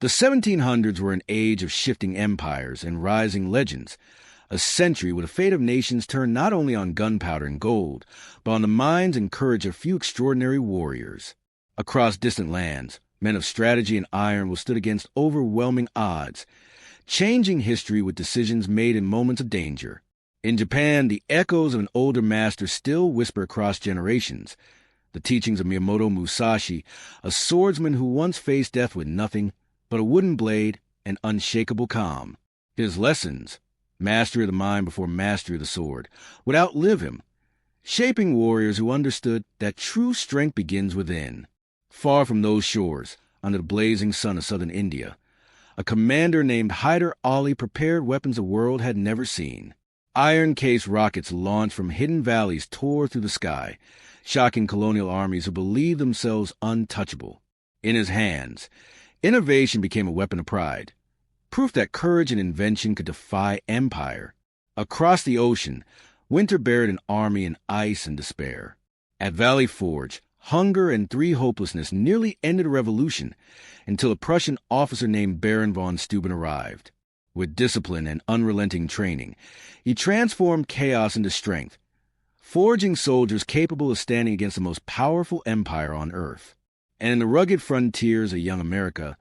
The 1700s were an age of shifting empires and rising legends, a century where the fate of nations turned not only on gunpowder and gold, but on the minds and courage of few extraordinary warriors. Across distant lands, men of strategy and iron withstood against overwhelming odds, changing history with decisions made in moments of danger. In Japan, the echoes of an older master still whisper across generations. The teachings of Miyamoto Musashi, a swordsman who once faced death with nothing but a wooden blade and unshakable calm. His lessons, mastery of the mind before mastery of the sword, would outlive him, shaping warriors who understood that true strength begins within. Far from those shores, under the blazing sun of southern India, a commander named Hyder Ali prepared weapons the world had never seen. Iron-cased rockets launched from hidden valleys tore through the sky, shocking colonial armies who believed themselves untouchable. In his hands, innovation became a weapon of pride, proof that courage and invention could defy empire. Across the ocean, winter buried an army in ice and despair. At Valley Forge, hunger and hopelessness nearly ended a revolution until a Prussian officer named Baron von Steuben arrived. With discipline and unrelenting training, he transformed chaos into strength, forging soldiers capable of standing against the most powerful empire on earth. And in the rugged frontiers of young America,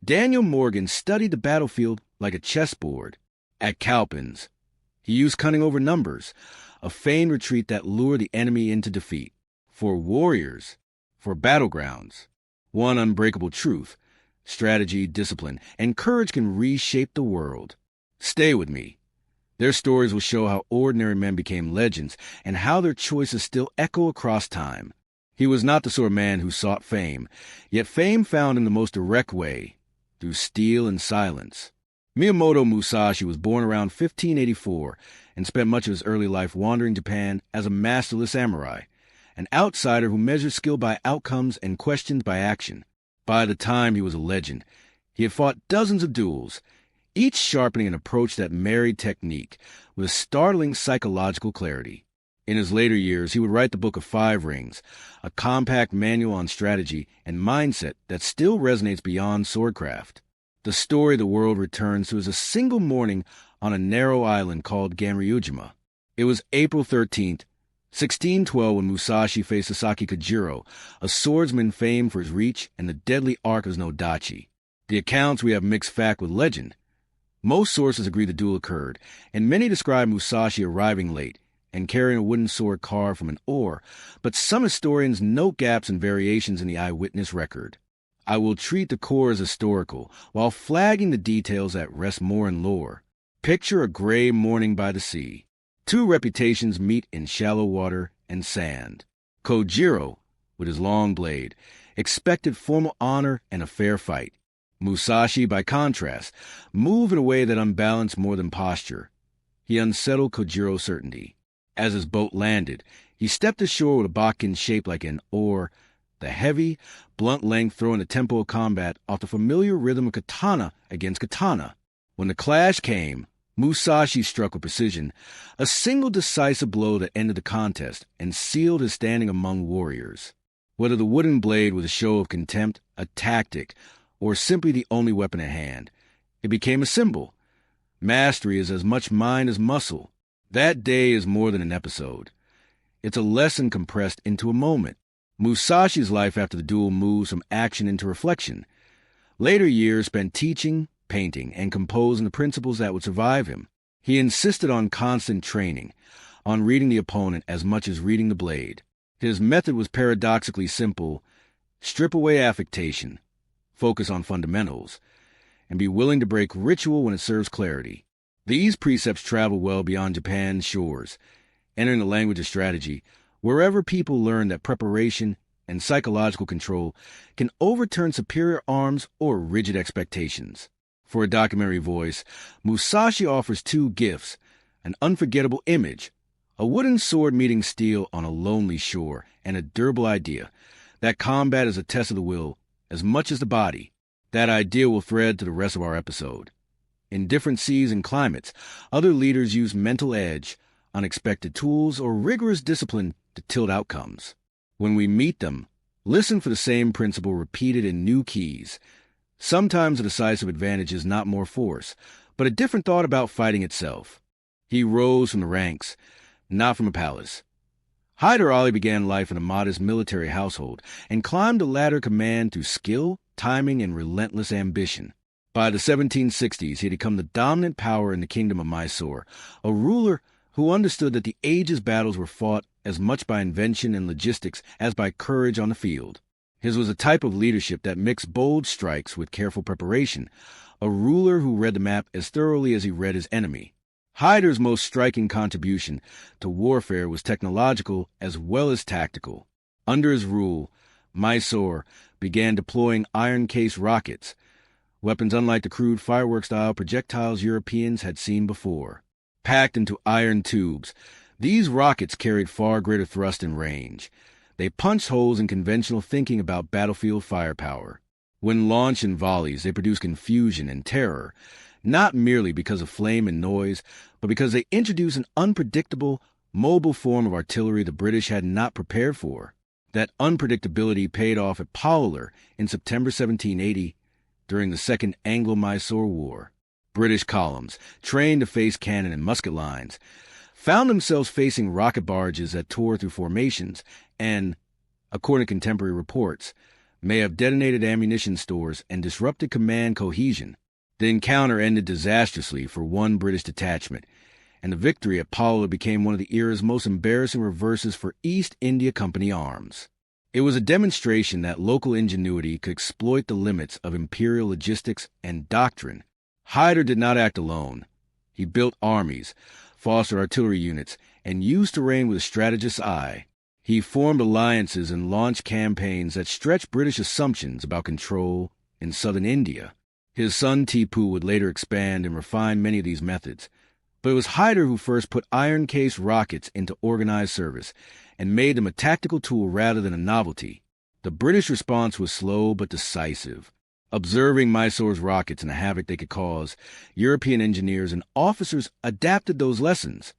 Daniel Morgan studied the battlefield like a chessboard. At Cowpens, he used cunning over numbers, a feigned retreat that lured the enemy into defeat. For warriors, for battlegrounds, one unbreakable truth: strategy, discipline, and courage can reshape the world. Stay with me. Their stories will show how ordinary men became legends and how their choices still echo across time. He was not the sort of man who sought fame, yet fame found him the most direct way, through steel and silence. Miyamoto Musashi was born around 1584 and spent much of his early life wandering Japan as a masterless samurai, an outsider who measured skill by outcomes and questions by action. By the time he was a legend, he had fought dozens of duels, each sharpening an approach that married technique with startling psychological clarity. In his later years, he would write the Book of Five Rings, a compact manual on strategy and mindset that still resonates beyond swordcraft. The story the world returns to is a single morning on a narrow island called Ganryujima. It was April 13th, 1612, when Musashi faced Sasaki Kojiro, a swordsman famed for his reach and the deadly arc of his nodachi. The accounts we have mixed fact with legend. Most sources agree the duel occurred, and many describe Musashi arriving late and carrying a wooden sword carved from an oar, but some historians note gaps and variations in the eyewitness record. I will treat the core as historical, while flagging the details that rest more in lore. Picture a gray morning by the sea. Two reputations meet in shallow water and sand. Kojiro, with his long blade, expected formal honor and a fair fight. Musashi, by contrast, moved in a way that unbalanced more than posture. He unsettled Kojiro's certainty. As his boat landed, he stepped ashore with a bodkin shaped like an oar, the heavy, blunt length throwing the tempo of combat off the familiar rhythm of katana against katana. When the clash came, Musashi struck with precision, a single decisive blow that ended the contest and sealed his standing among warriors. Whether the wooden blade was a show of contempt, a tactic, or simply the only weapon at hand, it became a symbol. Mastery is as much mind as muscle. That day is more than an episode. It's a lesson compressed into a moment. Musashi's life after the duel moves from action into reflection. Later years spent teaching, painting, and composing the principles that would survive him. He insisted on constant training, on reading the opponent as much as reading the blade. His method was paradoxically simple: strip away affectation, focus on fundamentals, and be willing to break ritual when it serves clarity. These precepts travel well beyond Japan's shores, entering the language of strategy, wherever people learn that preparation and psychological control can overturn superior arms or rigid expectations. For a documentary voice, Musashi offers two gifts: an unforgettable image, a wooden sword meeting steel on a lonely shore, and a durable idea that combat is a test of the will as much as the body. That idea will thread to the rest of our episode. In different seas and climates, other leaders use mental edge, unexpected tools, or rigorous discipline to tilt outcomes. When we meet them, listen for the same principle repeated in new keys: Sometimes a decisive advantage is not more force, but a different thought about fighting itself. He rose from the ranks, not from a palace. Hyder Ali began life in a modest military household and climbed the ladder command through skill, timing, and relentless ambition. By the 1760s, he had become the dominant power in the kingdom of Mysore, a ruler who understood that the age's battles were fought as much by invention and logistics as by courage on the field. His was a type of leadership that mixed bold strikes with careful preparation, a ruler who read the map as thoroughly as he read his enemy. Hyder's most striking contribution to warfare was technological as well as tactical. Under his rule, Mysore began deploying iron-case rockets, weapons unlike the crude firework-style projectiles Europeans had seen before. Packed into iron tubes, these rockets carried far greater thrust and range. They punched holes in conventional thinking about battlefield firepower. When launched in volleys, they produced confusion and terror, not merely because of flame and noise, but because they introduced an unpredictable, mobile form of artillery the British had not prepared for. That unpredictability paid off at Palaur in September 1780 during the Second Anglo-Mysore War. British columns, trained to face cannon and musket lines, found themselves facing rocket barges that tore through formations and, according to contemporary reports, may have detonated ammunition stores and disrupted command cohesion. The encounter ended disastrously for one British detachment, and the victory at Palaur became one of the era's most embarrassing reverses for East India Company arms. It was a demonstration that local ingenuity could exploit the limits of imperial logistics and doctrine. Hyder did not act alone. He built armies, fostered artillery units, and used terrain with a strategist's eye. He formed alliances and launched campaigns that stretched British assumptions about control in southern India. His son Tipu would later expand and refine many of these methods, but it was Hyder who first put iron-case rockets into organized service and made them a tactical tool rather than a novelty. The British response was slow but decisive. Observing Mysore's rockets and the havoc they could cause, European engineers and officers adapted those lessons.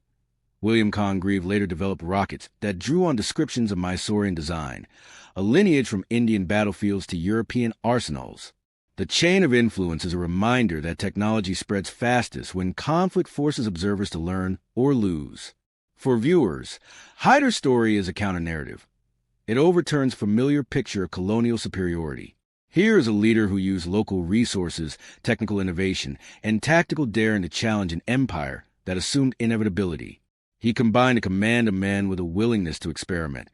William Congreve later developed rockets that drew on descriptions of Mysorean design, a lineage from Indian battlefields to European arsenals. The chain of influence is a reminder that technology spreads fastest when conflict forces observers to learn or lose. For viewers, Hyder's story is a counter-narrative. It overturns familiar picture of colonial superiority. Here is a leader who used local resources, technical innovation, and tactical daring to challenge an empire that assumed inevitability. He combined a command of men with a willingness to experiment,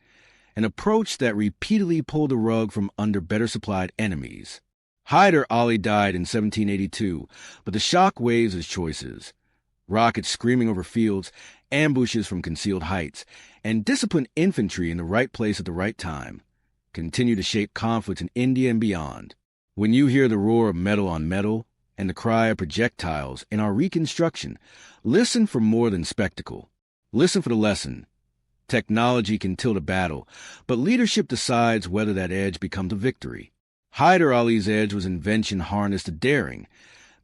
an approach that repeatedly pulled the rug from under better supplied enemies. Hyder Ali died in 1782, but the shock waves his choices. Rockets screaming over fields, ambushes from concealed heights, and disciplined infantry in the right place at the right time continue to shape conflicts in India and beyond. When you hear the roar of metal on metal and the cry of projectiles in our reconstruction, listen for more than spectacle. Listen for the lesson. Technology can tilt a battle, but leadership decides whether that edge becomes a victory. Hyder Ali's edge was invention harnessed to daring.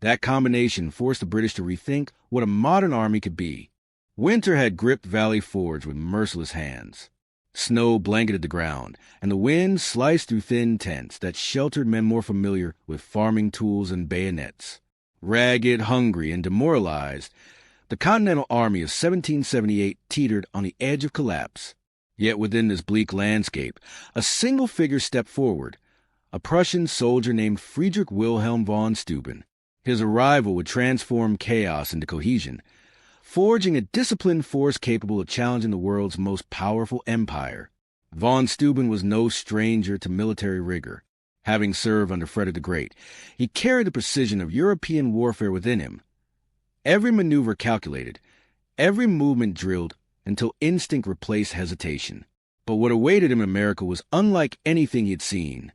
That combination forced the British to rethink what a modern army could be. Winter had gripped Valley Forge with merciless hands. Snow blanketed the ground, and the wind sliced through thin tents that sheltered men more familiar with farming tools and bayonets. Ragged, hungry, and demoralized, the Continental Army of 1778 teetered on the edge of collapse. Yet within this bleak landscape, a single figure stepped forward, a Prussian soldier named Friedrich Wilhelm von Steuben. His arrival would transform chaos into cohesion, forging a disciplined force capable of challenging the world's most powerful empire. Von Steuben was no stranger to military rigor. Having served under Frederick the Great, he carried the precision of European warfare within him. Every maneuver calculated, every movement drilled until instinct replaced hesitation. But what awaited him in America was unlike anything he had seen.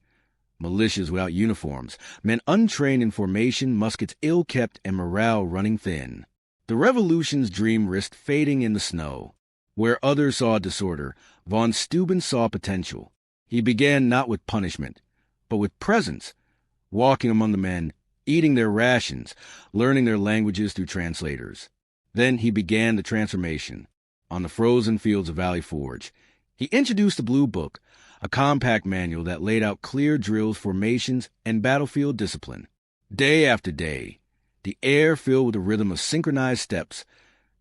Militias without uniforms, men untrained in formation, muskets ill-kept, and morale running thin. The revolution's dream risked fading in the snow. Where others saw disorder, von Steuben saw potential. He began not with punishment, but with presence, walking among the men, eating their rations, learning their languages through translators. Then he began the transformation. On the frozen fields of Valley Forge, he introduced the Blue Book, a compact manual that laid out clear drills, formations, and battlefield discipline. Day after day, the air filled with the rhythm of synchronized steps,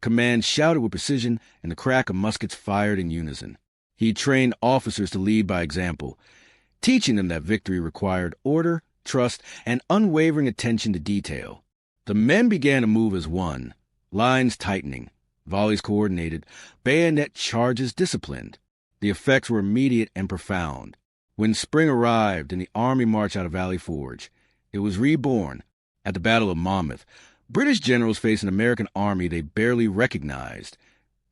commands shouted with precision, and the crack of muskets fired in unison. He trained officers to lead by example, teaching them that victory required order, trust, and unwavering attention to detail. The men began to move as one, lines tightening, volleys coordinated, bayonet charges disciplined. The effects were immediate and profound. When spring arrived and the army marched out of Valley Forge, it was reborn. At the Battle of Monmouth, British generals faced an American army they barely recognized,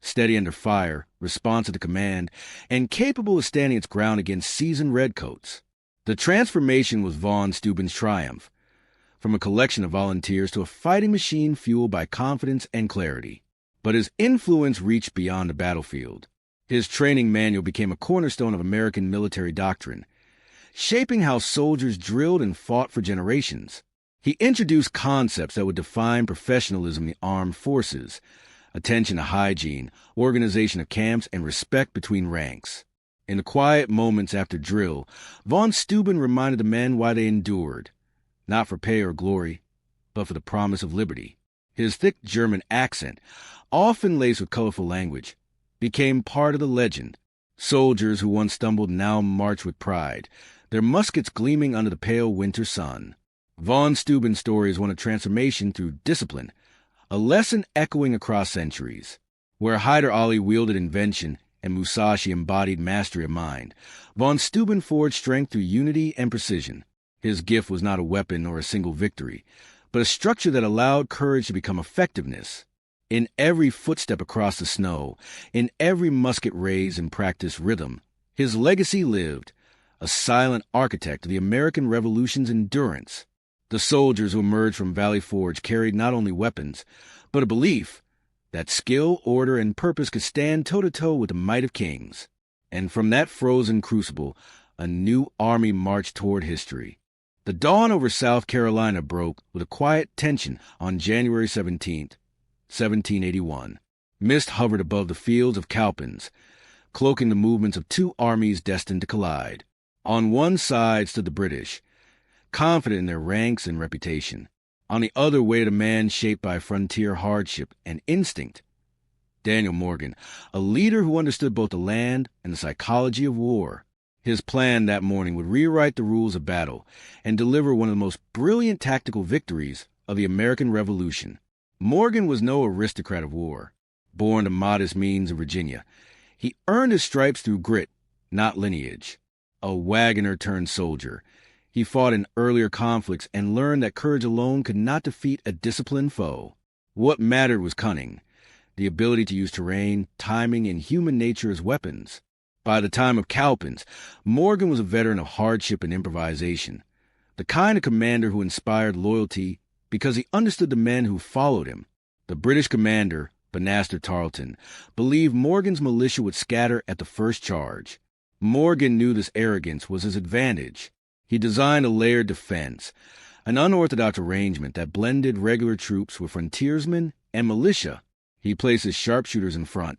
steady under fire, responsive to command, and capable of standing its ground against seasoned redcoats. The transformation was von Steuben's triumph, from a collection of volunteers to a fighting machine fueled by confidence and clarity. But his influence reached beyond the battlefield. His training manual became a cornerstone of American military doctrine, shaping how soldiers drilled and fought for generations. He introduced concepts that would define professionalism in the armed forces: attention to hygiene, organization of camps, and respect between ranks. In the quiet moments after drill, von Steuben reminded the men why they endured, not for pay or glory, but for the promise of liberty. His thick German accent, often laced with colorful language, became part of the legend. Soldiers who once stumbled now marched with pride, their muskets gleaming under the pale winter sun. Von Steuben's story is one of transformation through discipline, a lesson echoing across centuries. Where Hyder Ali wielded invention and Musashi embodied mastery of mind, von Steuben forged strength through unity and precision. His gift was not a weapon or a single victory, but a structure that allowed courage to become effectiveness. In every footstep across the snow, in every musket raised and practiced rhythm, his legacy lived, a silent architect of the American Revolution's endurance. The soldiers who emerged from Valley Forge carried not only weapons, but a belief that skill, order, and purpose could stand toe-to-toe with the might of kings. And from that frozen crucible, a new army marched toward history. The dawn over South Carolina broke with a quiet tension on January 17th, 1781. Mist hovered above the fields of Cowpens, cloaking the movements of two armies destined to collide. On one side stood the British, confident in their ranks and reputation. On the other waited a man shaped by frontier hardship and instinct, Daniel Morgan, a leader who understood both the land and the psychology of war. His plan that morning would rewrite the rules of battle and deliver one of the most brilliant tactical victories of the American Revolution. Morgan was no aristocrat of war. Born to modest means in Virginia, he earned his stripes through grit, not lineage. A wagoner turned soldier, he fought in earlier conflicts and learned that courage alone could not defeat a disciplined foe. What mattered was cunning, the ability to use terrain, timing, and human nature as weapons. By the time of Cowpens, Morgan was a veteran of hardship and improvisation, the kind of commander who inspired loyalty because he understood the men who followed him. The British commander, Banastre Tarleton, believed Morgan's militia would scatter at the first charge. Morgan knew this arrogance was his advantage. He designed a layered defense, an unorthodox arrangement that blended regular troops with frontiersmen and militia. He placed his sharpshooters in front,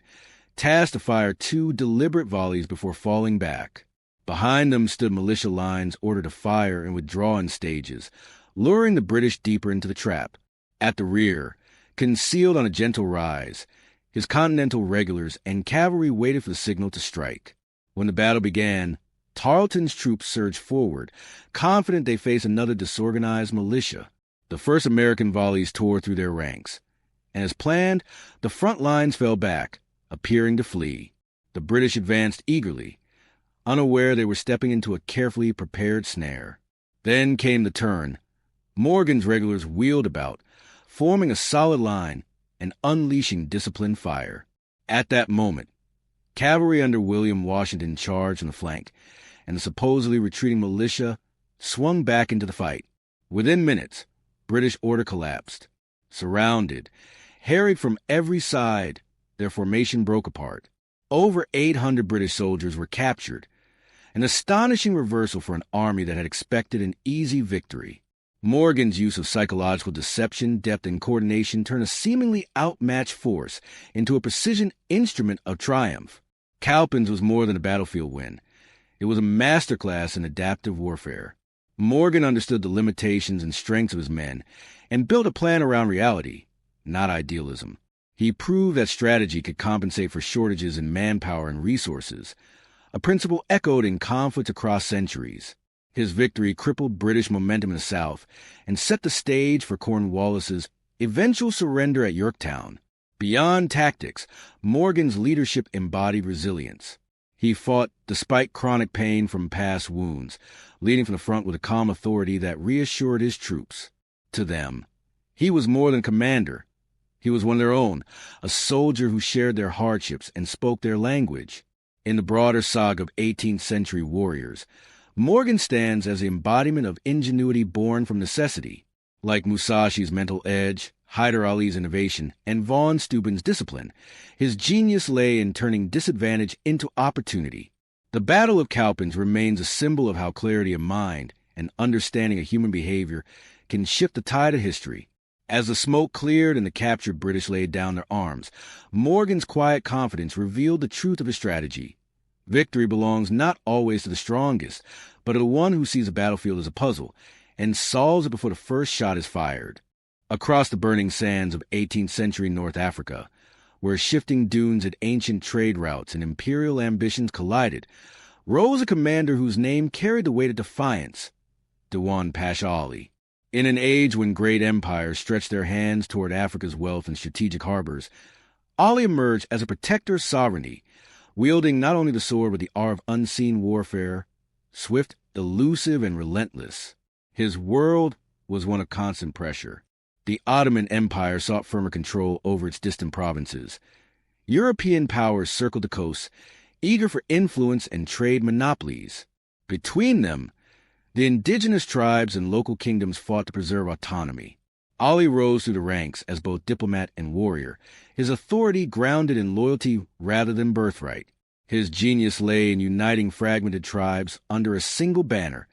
tasked to fire 2 deliberate volleys before falling back. Behind them stood militia lines ordered to fire and withdraw in stages, luring the British deeper into the trap. At the rear, concealed on a gentle rise, his Continental regulars and cavalry waited for the signal to strike. When the battle began, Tarleton's troops surged forward, confident they faced another disorganized militia. The first American volleys tore through their ranks, and as planned, the front lines fell back, appearing to flee. The British advanced eagerly, unaware they were stepping into a carefully prepared snare. Then came the turn. Morgan's regulars wheeled about, forming a solid line and unleashing disciplined fire. At that moment, cavalry under William Washington charged on the flank, and the supposedly retreating militia swung back into the fight. Within minutes, British order collapsed. Surrounded, harried from every side, their formation broke apart. Over 800 British soldiers were captured, an astonishing reversal for an army that had expected an easy victory. Morgan's use of psychological deception, depth, and coordination turned a seemingly outmatched force into a precision instrument of triumph. Cowpens was more than a battlefield win. It was a masterclass in adaptive warfare. Morgan understood the limitations and strengths of his men and built a plan around reality, not idealism. He proved that strategy could compensate for shortages in manpower and resources, a principle echoed in conflicts across centuries. His victory crippled British momentum in the South and set the stage for Cornwallis's eventual surrender at Yorktown. Beyond tactics, Morgan's leadership embodied resilience. He fought despite chronic pain from past wounds, leading from the front with a calm authority that reassured his troops. To them, he was more than a commander. He was one of their own, a soldier who shared their hardships and spoke their language. In the broader saga of 18th century warriors, Morgan stands as the embodiment of ingenuity born from necessity. Like Musashi's mental edge, Hyder Ali's innovation, and von Steuben's discipline, his genius lay in turning disadvantage into opportunity. The Battle of Cowpens remains a symbol of how clarity of mind and understanding of human behavior can shift the tide of history. As the smoke cleared and the captured British laid down their arms, Morgan's quiet confidence revealed the truth of his strategy. Victory belongs not always to the strongest, but to the one who sees a battlefield as a puzzle and solves it before the first shot is fired. Across the burning sands of 18th century North Africa, where shifting dunes and ancient trade routes and imperial ambitions collided, rose a commander whose name carried the weight of defiance, Baron von Ali. In an age when great empires stretched their hands toward Africa's wealth and strategic harbors, Ali emerged as a protector of sovereignty, wielding not only the sword but the art of unseen warfare, swift, elusive, and relentless. His world was one of constant pressure. The Ottoman Empire sought firmer control over its distant provinces. European powers circled the coast, eager for influence and trade monopolies. Between them, the indigenous tribes and local kingdoms fought to preserve autonomy. Ali rose through the ranks as both diplomat and warrior, his authority grounded in loyalty rather than birthright. His genius lay in uniting fragmented tribes under a single banner,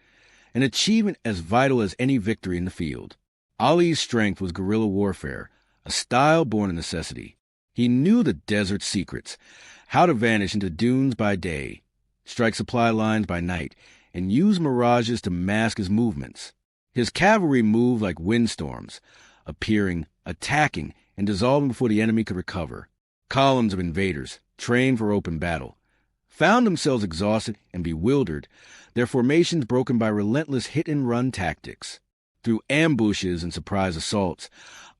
an achievement as vital as any victory in the field. Ali's strength was guerrilla warfare, a style born of necessity. He knew the desert's secrets, how to vanish into dunes by day, strike supply lines by night, and use mirages to mask his movements. His cavalry moved like windstorms, appearing, attacking, and dissolving before the enemy could recover. Columns of invaders, trained for open battle, found themselves exhausted and bewildered, their formations broken by relentless hit-and-run tactics. Through ambushes and surprise assaults,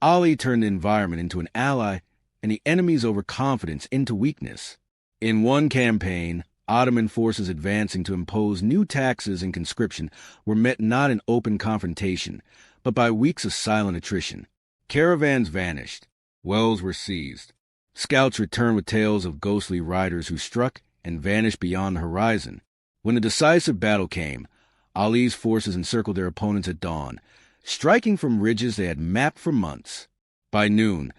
Ali turned the environment into an ally and the enemy's overconfidence into weakness. In one campaign, Ottoman forces advancing to impose new taxes and conscription were met not in open confrontation, but by weeks of silent attrition. Caravans vanished. Wells were seized. Scouts returned with tales of ghostly riders who struck and vanished beyond the horizon. When the decisive battle came, Ali's forces encircled their opponents at dawn, striking from ridges they had mapped for months. By noon,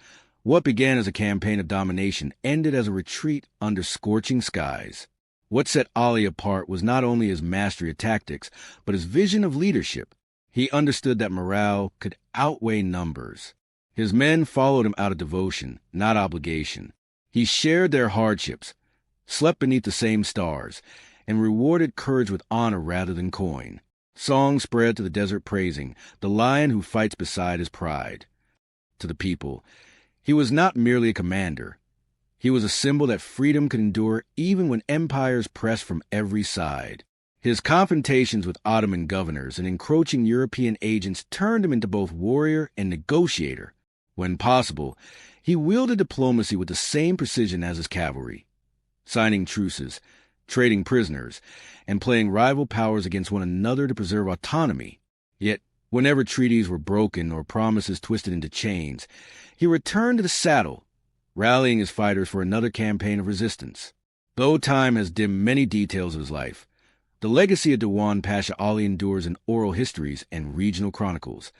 what began as a campaign of domination ended as a retreat under scorching skies. What set Ali apart was not only his mastery of tactics, but his vision of leadership. He understood that morale could outweigh numbers. His men followed him out of devotion, not obligation. He shared their hardships, slept beneath the same stars, and rewarded courage with honor rather than coin. Songs spread to the desert praising the lion who fights beside his pride. To the people, he was not merely a commander. He was a symbol that freedom could endure even when empires pressed from every side. His confrontations with Ottoman governors and encroaching European agents turned him into both warrior and negotiator. When possible, he wielded diplomacy with the same precision as his cavalry, signing truces, trading prisoners, and playing rival powers against one another to preserve autonomy. Yet, whenever treaties were broken or promises twisted into chains, he returned to the saddle, rallying his fighters for another campaign of resistance. Though time has dimmed many details of his life, the legacy of Baron Pasha Ali endures in oral histories and regional chronicles.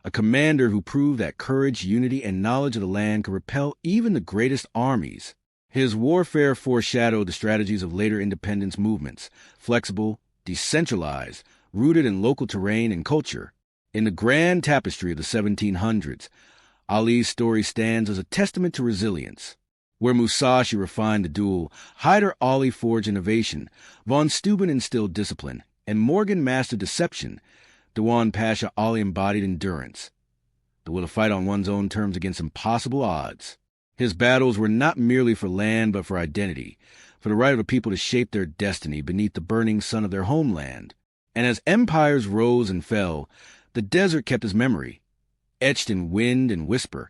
A commander who proved that courage, unity, and knowledge of the land could repel even the greatest armies. His warfare foreshadowed the strategies of later independence movements, flexible, decentralized, rooted in local terrain and culture. In the grand tapestry of the 1700s, Ali's story stands as a testament to resilience. Where Musashi refined the duel, Hyder Ali forged innovation, von Steuben instilled discipline, and Morgan mastered deception, Dewan Pasha Ali embodied endurance, the will to fight on one's own terms against impossible odds. His battles were not merely for land but for identity, for the right of the people to shape their destiny beneath the burning sun of their homeland. And as empires rose and fell, the desert kept his memory, etched in wind and whisper,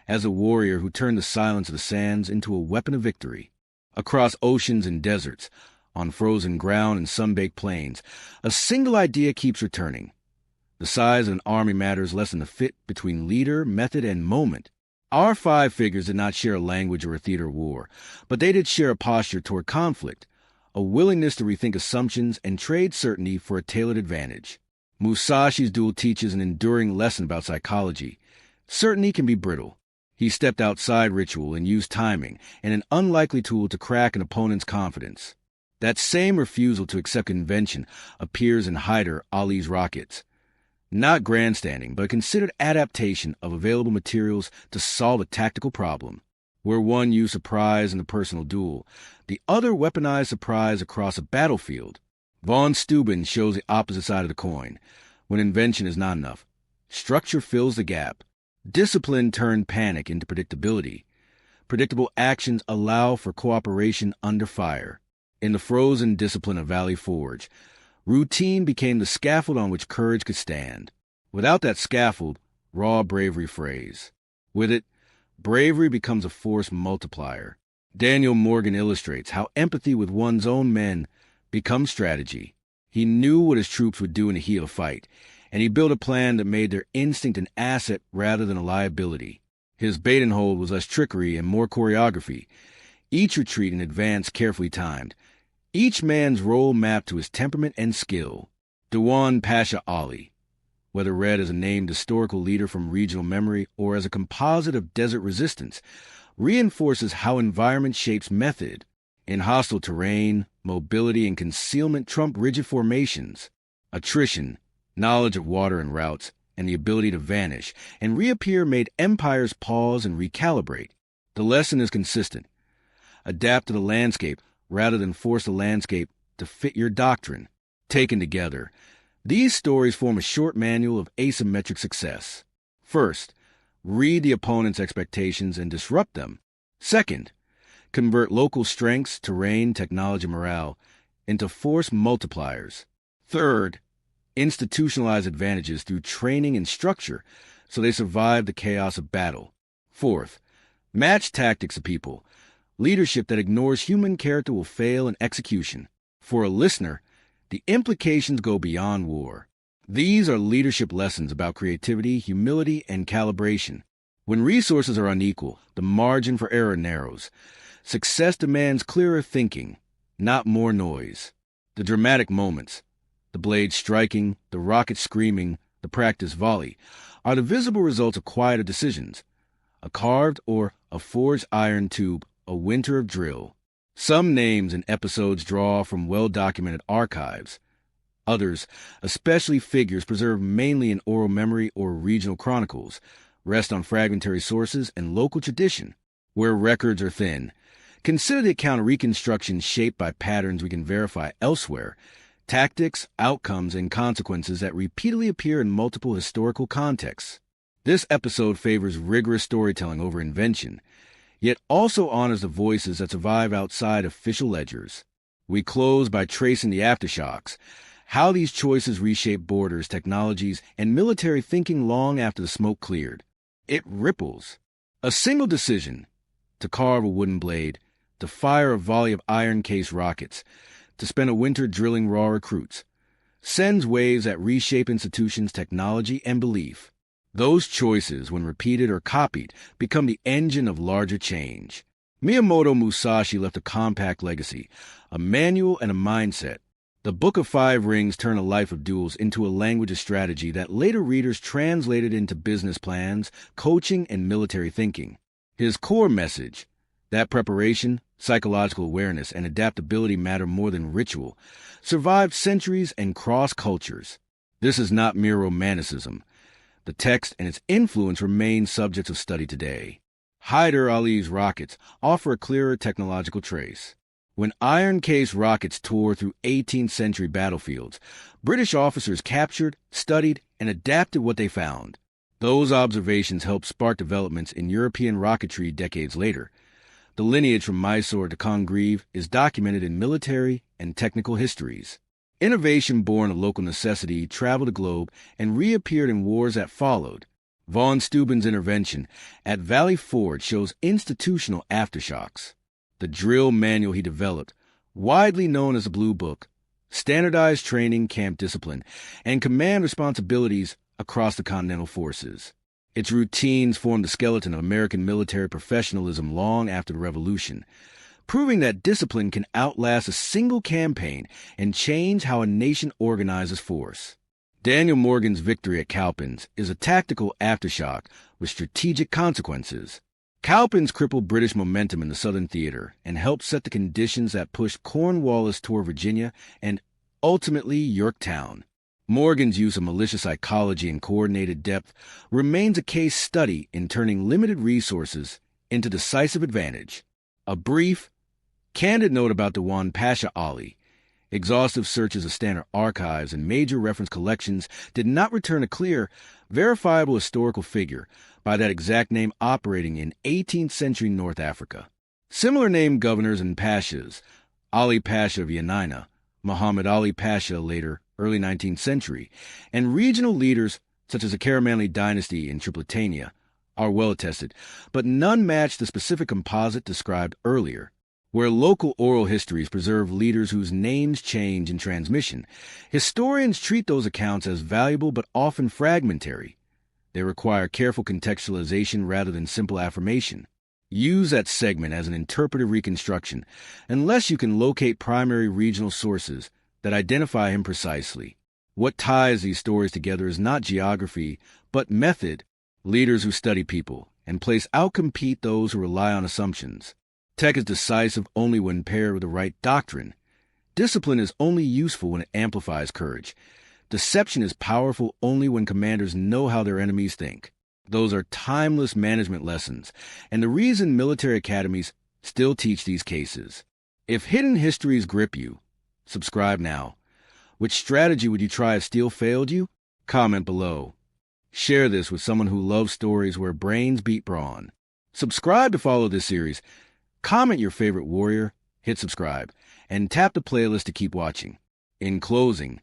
as a warrior who turned the silence of the sands into a weapon of victory. Across oceans and deserts, on frozen ground and sun-baked plains, a single idea keeps returning. The size of an army matters less than the fit between leader, method, and moment. Our five figures did not share a language or a theater of war, but they did share a posture toward conflict, a willingness to rethink assumptions and trade certainty for a tailored advantage. Musashi's duel teaches an enduring lesson about psychology. Certainty can be brittle. He stepped outside ritual and used timing and an unlikely tool to crack an opponent's confidence. That same refusal to accept convention appears in Hyder Ali's rockets. Not grandstanding, but a considered adaptation of available materials to solve a tactical problem. Where one used surprise in a personal duel, the other weaponized surprise across a battlefield. Von Steuben shows the opposite side of the coin. When invention is not enough, structure fills the gap. Discipline turned panic into predictability. Predictable actions allow for cooperation under fire. In the frozen discipline of Valley Forge, routine became the scaffold on which courage could stand. Without that scaffold, raw bravery frays. With it, bravery becomes a force multiplier. Daniel Morgan illustrates how empathy with one's own men becomes strategy. He knew what his troops would do in the heat of a fight, and he built a plan that made their instinct an asset rather than a liability. His bait and hold was less trickery and more choreography, each retreat in advance carefully timed, each man's role mapped to his temperament and skill. Dewan Pasha Ali, whether read as a named historical leader from regional memory or as a composite of desert resistance, reinforces how environment shapes method. In hostile terrain, mobility and concealment trump rigid formations. Attrition, knowledge of water and routes, and the ability to vanish and reappear made empires pause and recalibrate. The lesson is consistent. Adapt to the landscape rather than force the landscape to fit your doctrine. Taken together, these stories form a short manual of asymmetric success. First, read the opponent's expectations and disrupt them. Second, convert local strengths, terrain, technology, morale into force multipliers. Third, institutionalize advantages through training and structure so they survive the chaos of battle. Fourth, match tactics of people. Leadership that ignores human character will fail in execution. For a listener, the implications go beyond war. These are leadership lessons about creativity, humility, and calibration. When resources are unequal, the margin for error narrows. Success demands clearer thinking, not more noise. The dramatic moments, the blade striking, the rocket screaming, the practice volley, are the visible results of quieter decisions. A carved or a forged iron tube, a winter of drill. Some names and episodes draw from well-documented archives. Others, especially figures preserved mainly in oral memory or regional chronicles, rest on fragmentary sources and local tradition. Where records are thin, consider the account of reconstruction shaped by patterns we can verify elsewhere, tactics, outcomes, and consequences that repeatedly appear in multiple historical contexts. This episode favors rigorous storytelling over invention, yet also honors the voices that survive outside official ledgers. We close by tracing the aftershocks, how these choices reshape borders, technologies, and military thinking long after the smoke cleared. It ripples. A single decision, to carve a wooden blade, to fire a volley of iron-cased rockets, to spend a winter drilling raw recruits, sends waves that reshape institutions, technology, and belief. Those choices, when repeated or copied, become the engine of larger change. Miyamoto Musashi left a compact legacy, a manual and a mindset. The Book of Five Rings turned a life of duels into a language of strategy that later readers translated into business plans, coaching, and military thinking. His core message, that preparation, psychological awareness, and adaptability matter more than ritual, survived centuries and cross cultures. This is not mere romanticism. The text and its influence remain subjects of study today. Hyder Ali's rockets offer a clearer technological trace. When iron-cased rockets tore through 18th century battlefields, British officers captured, studied, and adapted what they found. Those observations helped spark developments in European rocketry decades later. The lineage from Mysore to Congreve is documented in military and technical histories. Innovation born of local necessity traveled the globe and reappeared in wars that followed. Von Steuben's intervention at Valley Forge shows institutional aftershocks. The drill manual he developed, widely known as the Blue Book, standardized training, camp discipline, and command responsibilities across the Continental Forces. Its routines formed the skeleton of American military professionalism long after the Revolution, proving that discipline can outlast a single campaign and change how a nation organizes force. Daniel Morgan's victory at Cowpens is a tactical aftershock with strategic consequences. Cowpens crippled British momentum in the Southern Theater and helped set the conditions that pushed Cornwallis toward Virginia and, ultimately, Yorktown. Morgan's use of militia psychology and coordinated depth remains a case study in turning limited resources into decisive advantage. A brief, candid note about Dewan Pasha Ali. Exhaustive searches of standard archives and major reference collections did not return a clear, verifiable historical figure by that exact name operating in 18th century North Africa. Similar named governors and pashas, Ali Pasha of Yanina, Muhammad Ali Pasha later, early 19th century, and regional leaders such as the Karamanli dynasty in Tripolitania are well attested, but none match the specific composite described earlier. Where local oral histories preserve leaders whose names change in transmission, historians treat those accounts as valuable but often fragmentary. They require careful contextualization rather than simple affirmation. Use that segment as an interpretive reconstruction, unless you can locate primary regional sources that identify him precisely. What ties these stories together is not geography, but method. Leaders who study people and place outcompete those who rely on assumptions. Tech is decisive only when paired with the right doctrine. Discipline is only useful when it amplifies courage. Deception is powerful only when commanders know how their enemies think. Those are timeless management lessons, and the reason military academies still teach these cases. If hidden histories grip you, subscribe now. Which strategy would you try if steel failed you? Comment below. Share this with someone who loves stories where brains beat brawn. Subscribe to follow this series. Comment your favorite warrior, hit subscribe, and tap the playlist to keep watching. In closing,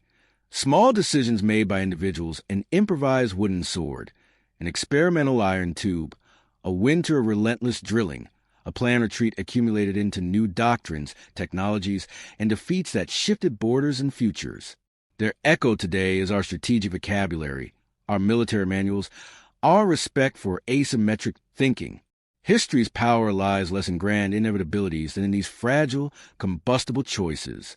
small decisions made by individuals, an improvised wooden sword, an experimental iron tube, a winter of relentless drilling, a planned retreat accumulated into new doctrines, technologies, and defeats that shifted borders and futures. Their echo today is our strategic vocabulary, our military manuals, our respect for asymmetric thinking. History's power lies less in grand inevitabilities than in these fragile, combustible choices.